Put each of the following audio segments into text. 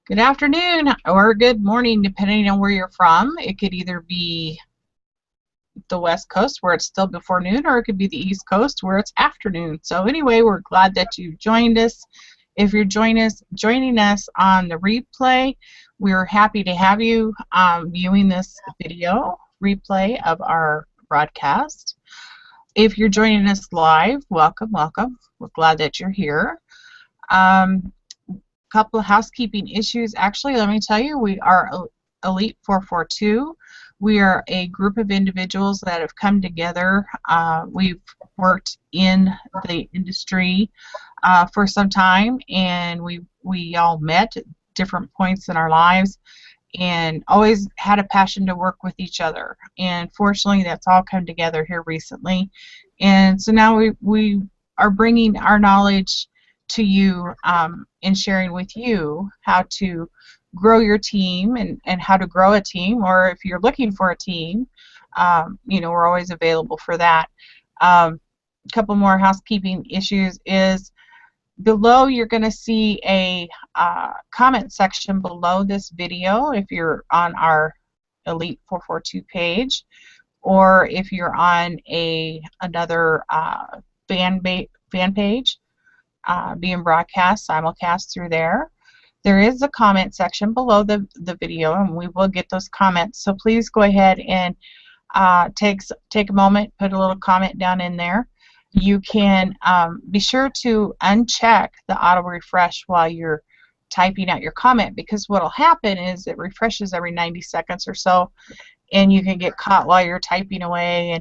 Good afternoon or good morning, depending on where you're from. It could either be the West Coast where it's still before noon, or it could be the East Coast where it's afternoon. So anyway, we're glad that you joined us. If you're joining us on the replay, we're happy to have you viewing this video replay of our broadcast. If you're joining us live, welcome, welcome. We're glad that you're here. Couple of housekeeping issues. Actually, let me tell you, we are Elite 442. We are a group of individuals that have come together. We've worked in the industry for some time, and we all met at different points in our lives and always had a passion to work with each other. And fortunately, that's all come together here recently. And so now we are bringing our knowledge to you and sharing with you how to grow your team and how to grow a team, or if you're looking for a team, we're always available for that. A couple more housekeeping issues is below you're going to see a comment section below this video if you're on our Elite 442 page, or if you're on another fan page being broadcast, simulcast through there. There is a comment section below the video, and we will get those comments. So please go ahead and take a moment, put a little comment down in there. You can be sure to uncheck the auto refresh while you're typing out your comment, because what will happen is it refreshes every 90 seconds or so, and you can get caught while you're typing away,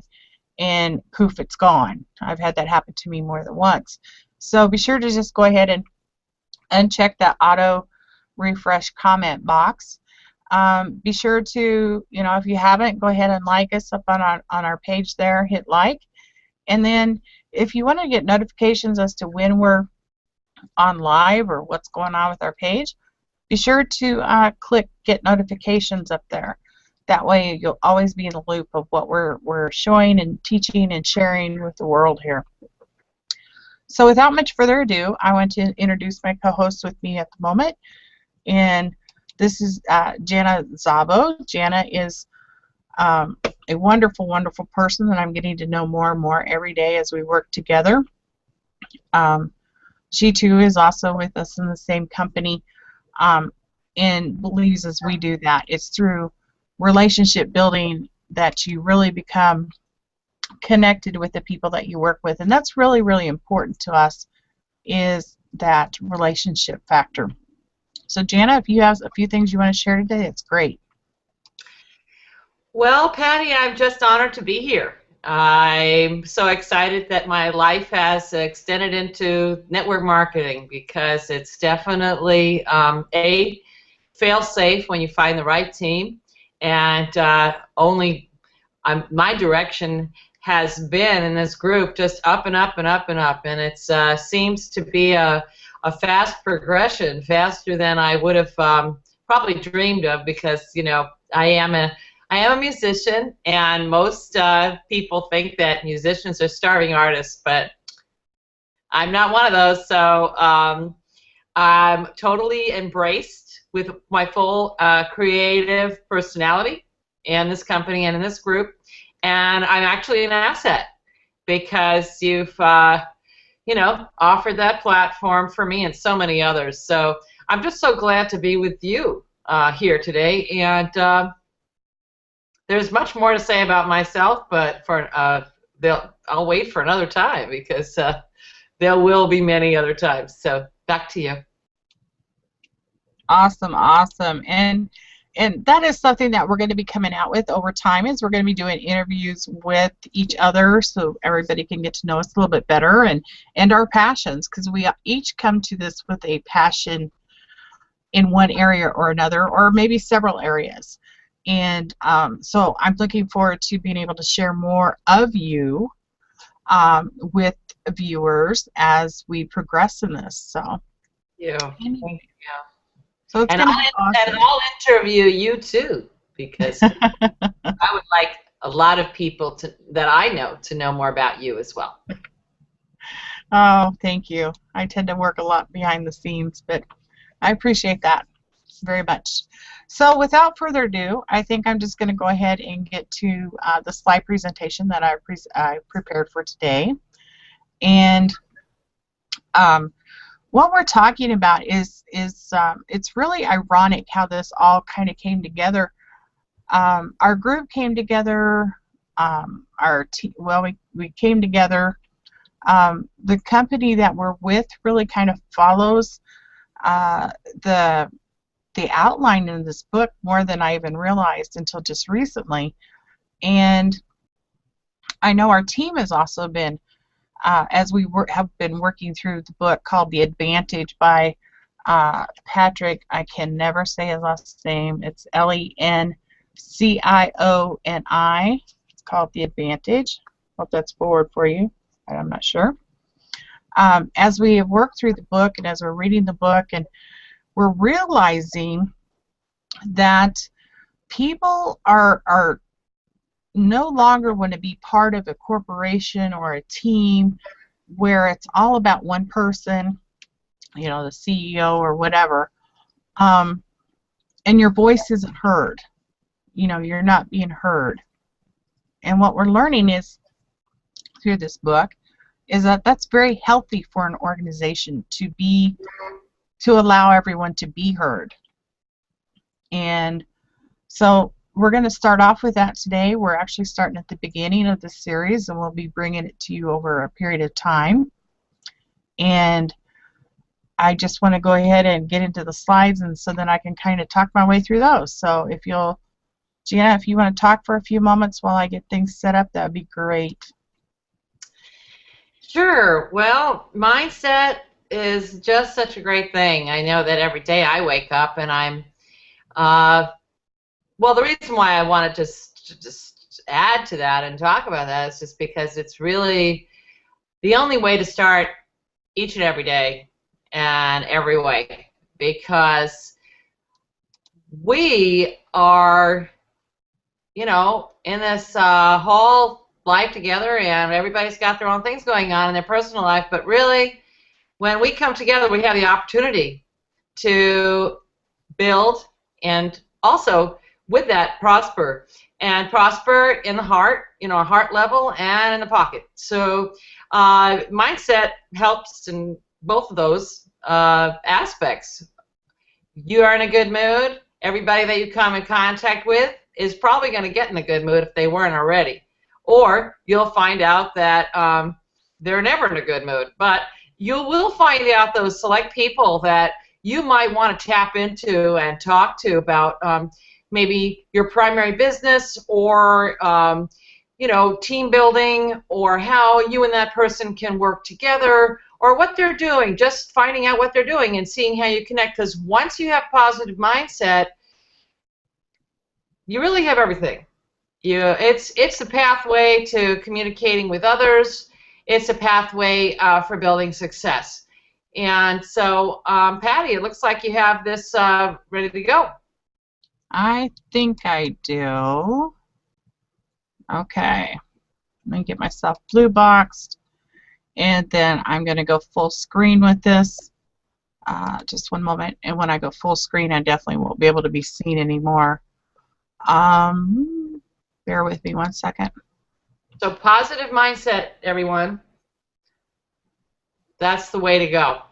and poof, it's gone. I've had that happen to me more than once. So be sure to just go ahead and uncheck that auto refresh comment box. Be sure to, if you haven't, go ahead and like us up on our page there, hit like. And then if you want to get notifications as to when we're on live or what's going on with our page, be sure to click get notifications up there. That way you'll always be in the loop of what we're showing and teaching and sharing with the world here. So without much further ado, I want to introduce my co-host with me at the moment, and this is Jana Szabo. Jana is a wonderful, wonderful person that I'm getting to know more and more every day as we work together. She too is also with us in the same company and believes as we do that it's through relationship building that you really become connected with the people that you work with, and that's really, really important to us, is that relationship factor. So Jana, if you have a few things you want to share today, it's great. Well, Patty, I'm just honored to be here. I'm so excited that my life has extended into network marketing, because it's definitely a fail-safe when you find the right team, and my direction has been in this group just up and up and up and up, and it seems to be a fast progression, faster than I would have probably dreamed of, because I am a musician, and most people think that musicians are starving artists, but I'm not one of those. So I'm totally embraced with my full creative personality in this company and in this group. And I'm actually an asset, because you've, offered that platform for me and so many others. So I'm just so glad to be with you here today. And there's much more to say about myself, but I'll wait for another time, because there will be many other times. So back to you. Awesome, awesome. And that is something that we're going to be coming out with over time, is we're going to be doing interviews with each other so everybody can get to know us a little bit better and our passions, because we each come to this with a passion in one area or another, or maybe several areas. And so I'm looking forward to being able to share more of you with viewers as we progress in this. So yeah. So it's and awesome. I'll interview you too, because I would like a lot of people that I know to know more about you as well. Oh, thank you. I tend to work a lot behind the scenes, but I appreciate that. very much. So without further ado, I think I'm just going to go ahead and get to the slide presentation that I prepared for today. And what we're talking about is it's really ironic how this all kind of came together. Our group came together. We came together. The company that we're with really kind of follows the outline in this book more than I even realized until just recently. And I know our team has also been, as we have been working through the book called The Advantage by Patrick, I can never say his last name, it's Lencioni. It's called The Advantage. Hope that's forward for you. I'm not sure. As we have worked through the book and as we're reading the book, and we're realizing that people are no longer want to be part of a corporation or a team where it's all about one person, you know, the CEO or whatever, and your voice isn't heard. You know, you're not being heard. And what we're learning is, through this book, is that that's very healthy for an organization to allow everyone to be heard. And so we're going to start off with that today. We're actually starting at the beginning of the series, and we'll be bringing it to you over a period of time. And I just want to go ahead and get into the slides, and so then I can kind of talk my way through those. So if you'll, Gina, if you want to talk for a few moments while I get things set up, that would be great. Sure. Well, mindset is just such a great thing. I know that every day I wake up and I'm, well, the reason why I wanted to just add to that and talk about that is just because it's really the only way to start each and every day and every way, because we are, you know, in this whole life together, and everybody's got their own things going on in their personal life, but really when we come together we have the opportunity to build and also with that prosper, and prosper in the heart, you know, heart level and in the pocket. So mindset helps in both of those aspects. You are in a good mood, everybody that you come in contact with is probably going to get in a good mood if they weren't already. Or you'll find out that they're never in a good mood. But you will find out those select people that you might want to tap into and talk to about maybe your primary business or you know, team building, or how you and that person can work together, or what they're doing, just finding out what they're doing and seeing how you connect. Because once you have positive mindset, you really have everything. It's a pathway to communicating with others. It's a pathway for building success. And so, Patty, it looks like you have this ready to go. I think I do. Okay. Let me get myself blue boxed, and then I'm going to go full screen with this. Just one moment. And when I go full screen, I definitely won't be able to be seen anymore. Bear with me one second. So positive mindset, everyone. That's the way to go.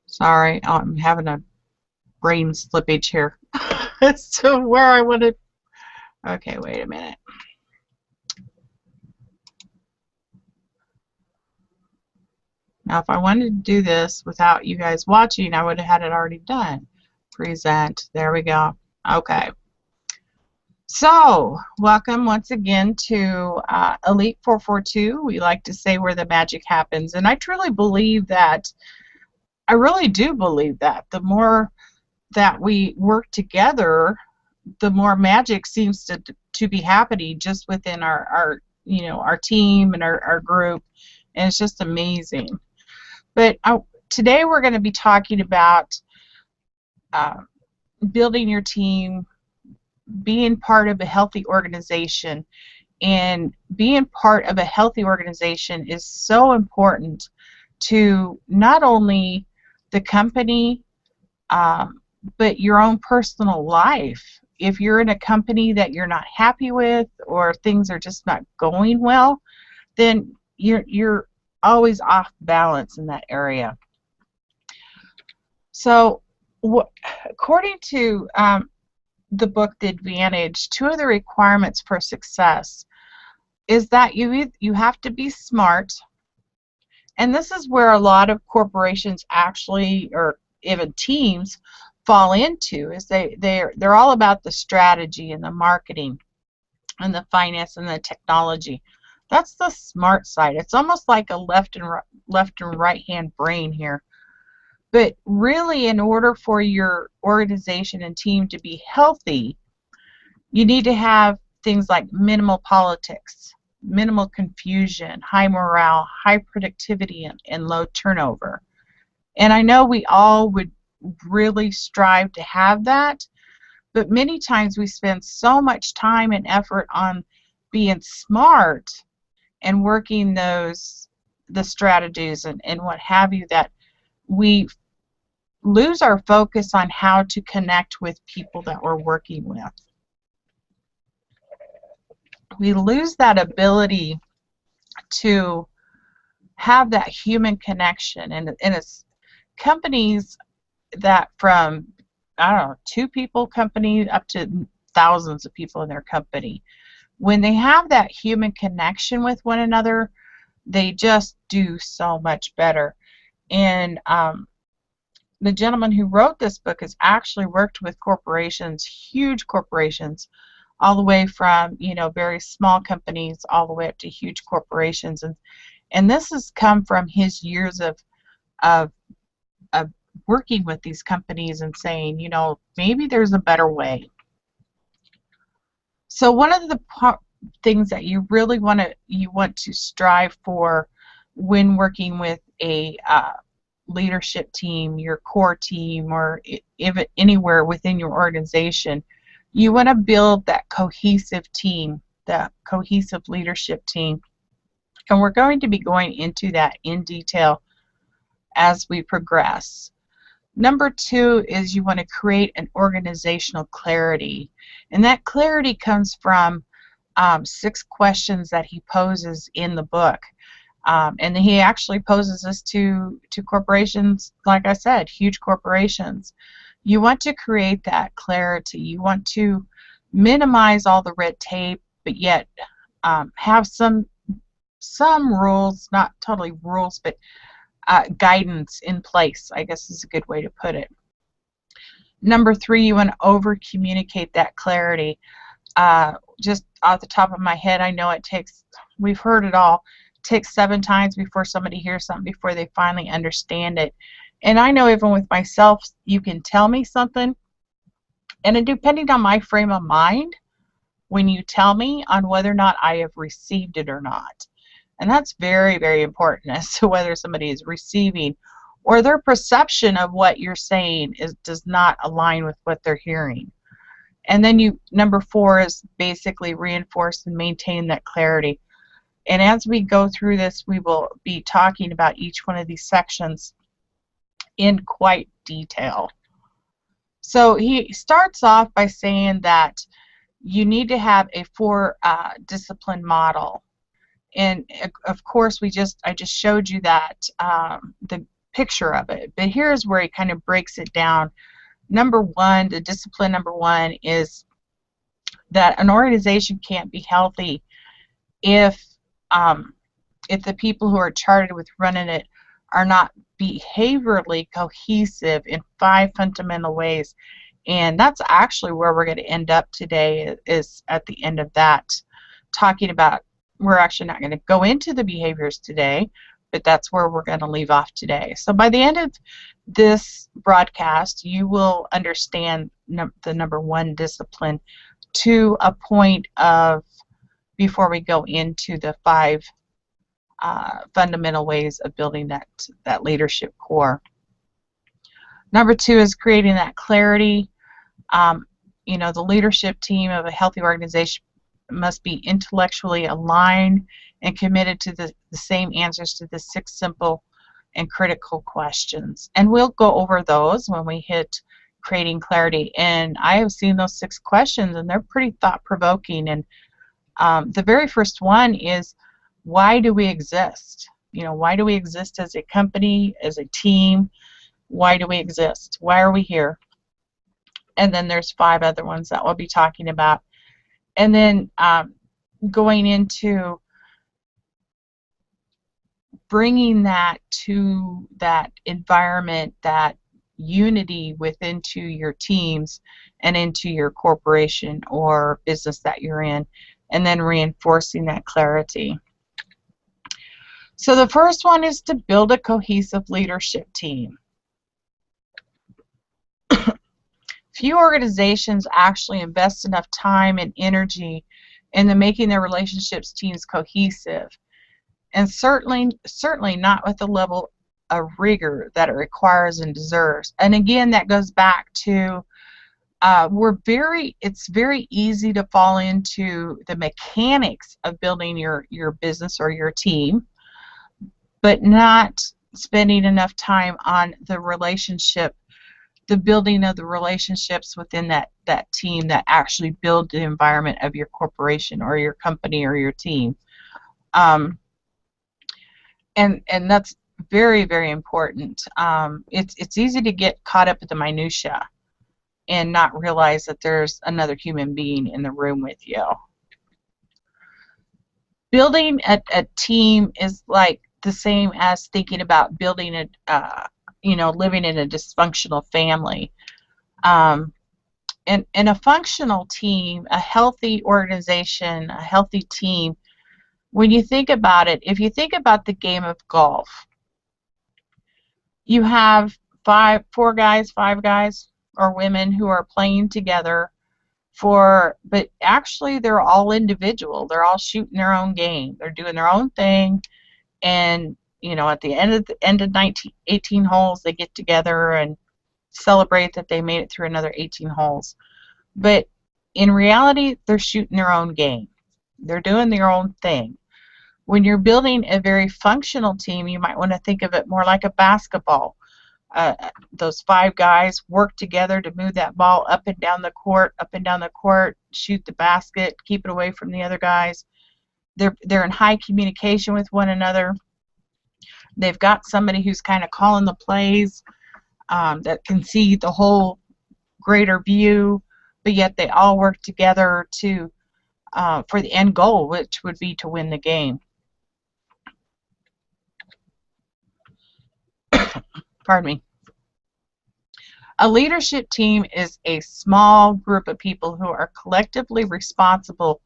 Sorry, I'm having a brain slippage here. As to where I want to. Okay, wait a minute. Now, if I wanted to do this without you guys watching, I would have had it already done. Present. There we go. Okay. So, welcome once again to Elite 442. We like to say where the magic happens, and I truly believe that. I really do believe that the more that we work together, the more magic seems to be happening just within our you know, our team and our group, and it's just amazing. But today we're going to be talking about building your team, being part of a healthy organization. And being part of a healthy organization is so important to not only the company, but your own personal life. If you're in a company that you're not happy with or things are just not going well, then you're always off balance in that area. So, according to the book The Advantage, 2 of the requirements for success is that you have to be smart, and this is where a lot of corporations actually, or even teams, fall into, is they're all about the strategy and the marketing and the finance and the technology. That's the smart side. It's almost like a left and right hand brain here. But really, in order for your organization and team to be healthy, you need to have things like minimal politics, minimal confusion, high morale, high productivity, and low turnover. And I know we all would really strive to have that, but many times we spend so much time and effort on being smart and working the strategies and what have you, that we lose our focus on how to connect with people that we're working with. We lose that ability to have that human connection, and it's companies that from, I don't know, 2 people company up to thousands of people in their company. When they have that human connection with one another, they just do so much better. And the gentleman who wrote this book has actually worked with corporations, huge corporations, all the way from, you know, very small companies all the way up to huge corporations. And this has come from his years of working with these companies and saying, you know, maybe there's a better way. So one of the things that you really want to strive for when working with a leadership team, your core team, or if anywhere within your organization, you want to build that cohesive team, that cohesive leadership team. And we're going to be going into that in detail as we progress. Number 2 is you want to create an organizational clarity. And that clarity comes from 6 questions that he poses in the book. And he actually poses this to corporations, like I said, huge corporations. You want to create that clarity. You want to minimize all the red tape, but yet have some rules, not totally rules, but guidance in place, I guess is a good way to put it. Number 3, you want to over-communicate that clarity. Just off the top of my head, I know it takes, we've heard it all, it takes 7 times before somebody hears something before they finally understand it. And I know even with myself, you can tell me something, and depending on my frame of mind, when you tell me on whether or not I have received it or not. And that's very, very important as to whether somebody is receiving or their perception of what you're saying does not align with what they're hearing. And then number 4 is basically reinforce and maintain that clarity. And as we go through this, we will be talking about each one of these sections in quite detail. So he starts off by saying that you need to have a 4 discipline model. And of course, I just showed you that the picture of it. But here's where he kind of breaks it down. Number 1, the discipline number 1 is that an organization can't be healthy if the people who are charged with running it are not behaviorally cohesive in 5 fundamental ways. And that's actually where we're going to end up today, is at the end of that, talking about, we're actually not going to go into the behaviors today, but that's where we're going to leave off today. So by the end of this broadcast, you will understand the number 1 discipline to a point of, before we go into the 5 fundamental ways of building that leadership core. Number 2 is creating that clarity. You know, the leadership team of a healthy organization must be intellectually aligned and committed to the same answers to the 6 simple and critical questions. And we'll go over those when we hit creating clarity. And I have seen those 6 questions, and they're pretty thought-provoking. And the very first one is, why do we exist? You know, why do we exist as a company, as a team? Why do we exist? Why are we here? And then there's 5 other ones that we'll be talking about. And then going into bringing that to that environment, that unity into your teams and into your corporation or business that you're in, and then reinforcing that clarity. So the first one is to build a cohesive leadership team. Few organizations actually invest enough time and energy into making their relationships teams cohesive, and certainly not with the level of rigor that it requires and deserves. And again, that goes back to it's very easy to fall into the mechanics of building your business or your team, but not spending enough time on the relationship, the building of the relationships within that team that actually build the environment of your corporation or your company or your team. And that's very, very important. It's easy to get caught up in the minutia and not realize that there's another human being in the room with you. Building a team is like the same as thinking about building living in a dysfunctional family. In a functional team, a healthy organization, a healthy team, when you think about it, if you think about the game of golf, you have 5 guys or women who are playing together but actually they're all individual. They're all shooting their own game. They're doing their own thing, and at the end of 18 holes, they get together and celebrate that they made it through another 18 holes. But in reality, they're shooting their own game. They're doing their own thing. When you're building a very functional team, you might want to think of it more like a basketball. Those 5 guys work together to move that ball up and down the court, shoot the basket, keep it away from the other guys. They're in high communication with one another. They've got somebody who's kind of calling the plays, that can see the whole greater view, but yet they all work together for the end goal, which would be to win the game. Pardon me. A leadership team is a small group of people who are collectively responsible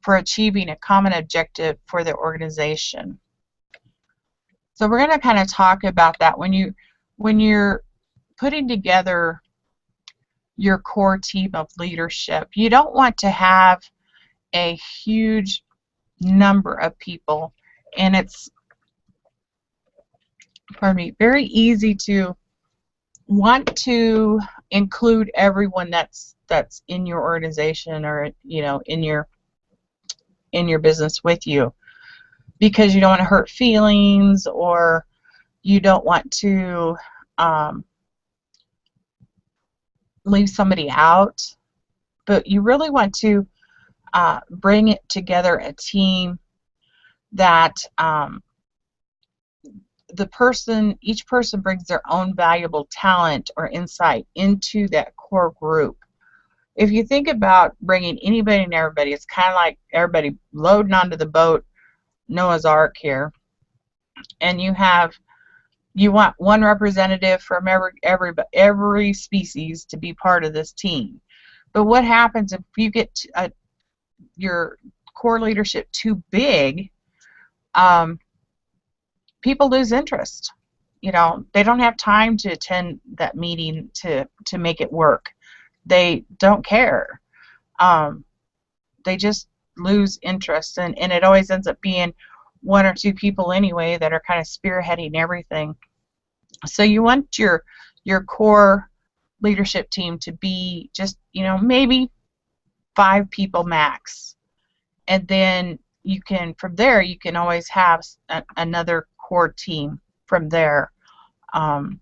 for achieving a common objective for the organization. So we're going to kind of talk about that. When you're putting together your core team of leadership, you don't want to have a huge number of people, and it's very easy to want to include everyone that's in your organization or in your business with you, because you don't want to hurt feelings, or you don't want to leave somebody out, but you really want to bring it together a team that each person brings their own valuable talent or insight into that core group. If you think about bringing anybody and everybody, it's kind of like everybody loading onto the boat, Noah's Ark here, and you want one representative from every species to be part of this team. But what happens if you get your core leadership too big? People lose interest. They don't have time to attend that meeting to make it work. They don't care. They just lose interest, and it always ends up being 1 or 2 people anyway that are kind of spearheading everything. So you want your core leadership team to be just maybe 5 people max, and then from there you can always have another core team from there, and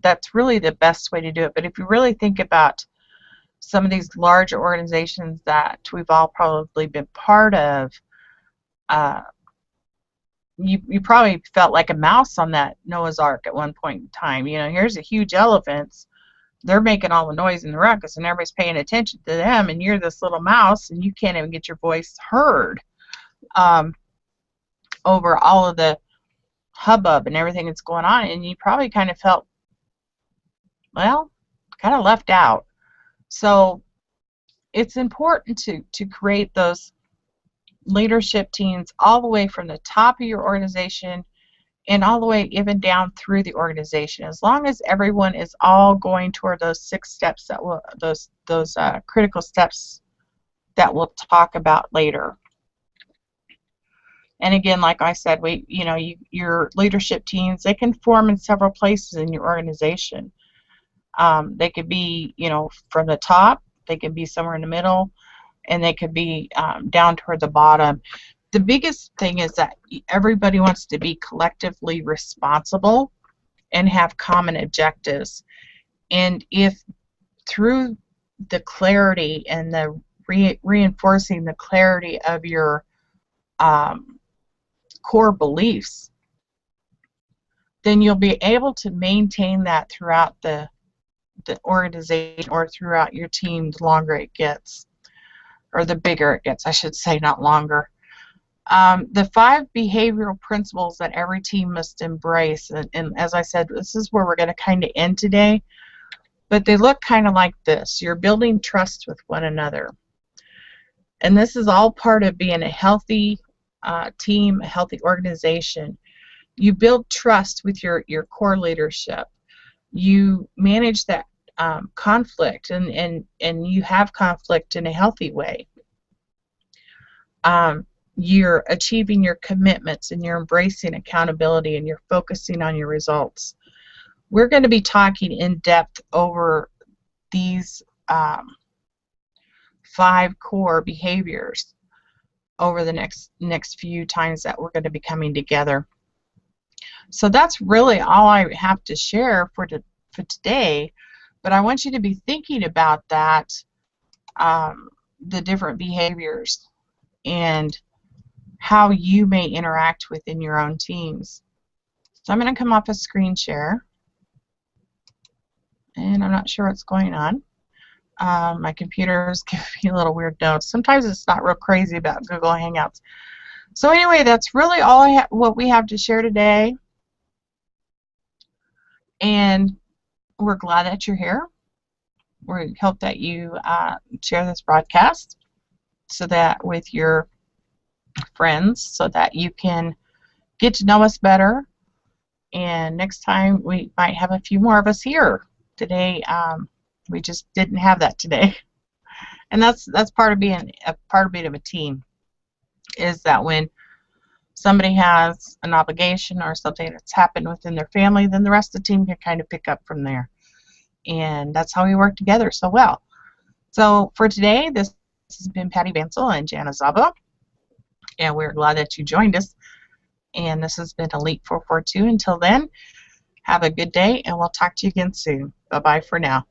that's really the best way to do it. But if you really think about some of these large organizations that we've all probably been part of, you probably felt like a mouse on that Noah's Ark at one point in time. You know, here's a huge elephant. They're making all the noise and the ruckus, and everybody's paying attention to them, and you're this little mouse, and you can't even get your voice heard over all of the hubbub and everything that's going on, and you probably kind of felt, well, kind of left out. So it's important to create those leadership teams all the way from the top of your organization and all the way even down through the organization. As long as everyone is all going toward those 6 steps that will those critical steps that we'll talk about later. And again, like I said, your leadership teams, they can form in several places in your organization. They could be, from the top, they could be somewhere in the middle, and they could be down toward the bottom. The biggest thing is that everybody wants to be collectively responsible and have common objectives. And if through the clarity and the reinforcing the clarity of your core beliefs, then you'll be able to maintain that throughout the organization or throughout your team the longer it gets, or the bigger it gets, I should say, not longer. The 5 behavioral principles that every team must embrace, and as I said, this is where we're going to kind of end today, but they look kind of like this. You're building trust with one another. And this is all part of being a healthy team, a healthy organization. You build trust with your core leadership. You manage that conflict, and you have conflict in a healthy way. You're achieving your commitments, and you're embracing accountability, and you're focusing on your results. We're going to be talking in depth over these 5 core behaviors over the next few times that we're going to be coming together. So that's really all I have to share for today, but I want you to be thinking about that, the different behaviors and how you may interact within your own teams. So I'm going to come off a screen share, and I'm not sure what's going on. My computer is giving me little weird notes. Sometimes it's not real crazy about Google Hangouts. So anyway, that's really all what we have to share today. And we're glad that you're here. We hope that you share this broadcast so that with your friends, so that you can get to know us better. And next time we might have a few more of us here. Today we just didn't have that today. And that's part of being a team, is that when somebody has an obligation or something that's happened within their family, then the rest of the team can kind of pick up from there. And that's how we work together so well. So for today, this has been Patty Bansel and Jana Zaba, and we're glad that you joined us. And this has been Elite 442. Until then, have a good day, and we'll talk to you again soon. Bye-bye for now.